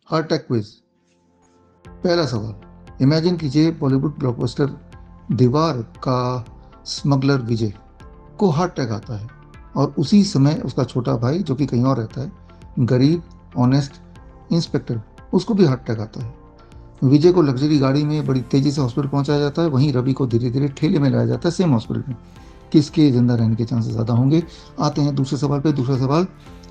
Heart attack quiz. पहला सवाल, imagine कीजिए बॉलीवुड ब्लॉकबस्टर दीवार का स्मगलर विजय को हार्ट अटैक आता है और उसी समय उसका छोटा भाई जो कि कहीं और रहता है, गरीब ऑनेस्ट इंस्पेक्टर, उसको भी हार्ट अटैक आता है। विजय को लग्जरी गाड़ी में बड़ी तेजी से हॉस्पिटल पहुंचाया जाता है, वहीं रवि को धीरे धीरे ठेले में लाया जाता है सेम हॉस्पिटल में। किसके जिंदा रहने के चांसेस ज़्यादा होंगे? आते हैं दूसरे सवाल पे। दूसरा सवाल,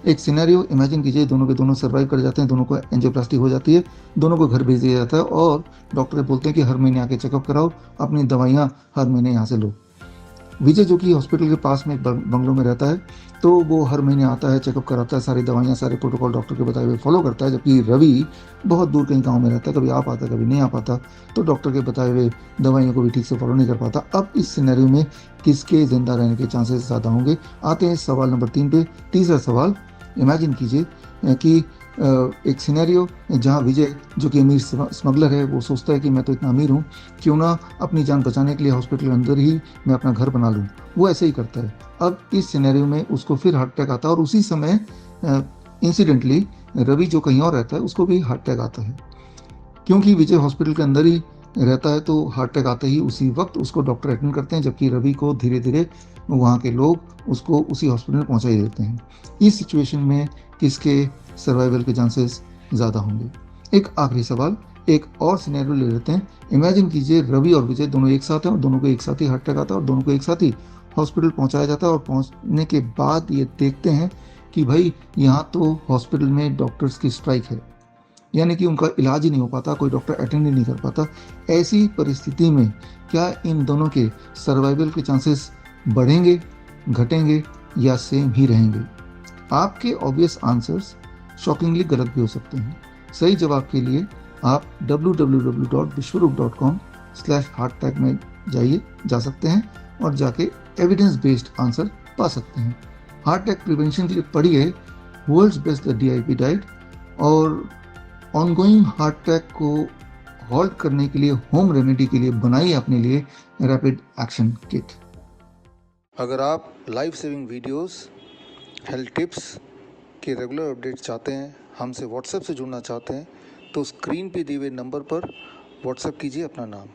एक सिनेरियो इमेजिन कीजिए, दोनों के दोनों सर्वाइव कर जाते हैं, दोनों को एंजियोप्लास्टी हो जाती है, दोनों को घर भेज दिया जाता है और डॉक्टर बोलते हैं कि हर महीने आके चेकअप कराओ, अपनी दवाइयाँ हर महीने यहाँ से लो। विजय जो कि हॉस्पिटल के पास में एक बंगलों में रहता है, तो वो हर महीने आता है, चेकअप कराता है, सारी दवाइयाँ सारे प्रोटोकॉल डॉक्टर के बताए हुए फॉलो करता है, जबकि रवि बहुत दूर कहीं गाँव में रहता है, कभी आ पाता कभी नहीं आ पाता, तो डॉक्टर के बताए हुए दवाइयों को भी ठीक से फॉलो नहीं कर पाता। अब इस सिनेरियो में किसके जिंदा रहने के चांसेस ज़्यादा होंगे? आते हैं सवाल नंबर 3 पे। तीसरा सवाल, इमेजिन कीजिए कि एक सिनेरियो जहाँ विजय जो कि अमीर स्मगलर है, वो सोचता है कि मैं तो इतना अमीर हूँ, क्यों ना अपनी जान बचाने के लिए हॉस्पिटल के अंदर ही मैं अपना घर बना लूँ। वो ऐसे ही करता है। अब इस सिनेरियो में उसको फिर हार्ट अटैक आता है और उसी समय इंसिडेंटली रवि जो कहीं और रहता है उसको भी हार्ट अटैक आता है। क्योंकि विजय हॉस्पिटल के अंदर ही रहता है तो हार्ट अटैक आते ही उसी वक्त उसको डॉक्टर अटेंड करते हैं, जबकि रवि को धीरे धीरे वहाँ के लोग उसको उसी हॉस्पिटल में पहुँचा ही देते हैं। इस सिचुएशन में किसके सर्वाइवल के चांसेस ज़्यादा होंगे? एक आखिरी सवाल, एक और सिनेरियो ले लेते हैं। इमेजिन कीजिए रवि और विजय दोनों एक साथ हैं और दोनों को एक साथ ही हार्ट अटैक आता है और दोनों को एक साथ ही हॉस्पिटल पहुँचाया जाता है और पहुँचने के बाद ये देखते हैं कि भाई यहाँ तो हॉस्पिटल में डॉक्टर्स की स्ट्राइक है, यानी कि उनका इलाज ही नहीं हो पाता, कोई डॉक्टर अटेंड ही नहीं कर पाता। ऐसी परिस्थिति में क्या इन दोनों के सर्वाइवल के चांसेस बढ़ेंगे, घटेंगे या सेम ही रहेंगे? आपके ऑब्वियस आंसर्स शॉकिंगली गलत भी हो सकते हैं। सही जवाब के लिए आप www.vishwaroop.com/heartattack में जा सकते हैं और जाके एविडेंस बेस्ड आंसर पा सकते हैं। हार्ट अटैक प्रिवेंशन के लिए पढ़िए world's best the DIP diet और ऑनगोइंग हार्ट अटैक को हॉल्ट करने के लिए, होम रेमेडी के लिए बनाइए अपने लिए रैपिड एक्शन किट। अगर आप life saving videos, health tips के रेगुलर अपडेट चाहते हैं, हमसे व्हाट्सएप से जुड़ना चाहते हैं, तो स्क्रीन पे दिए हुए नंबर पर व्हाट्सएप कीजिए अपना नाम।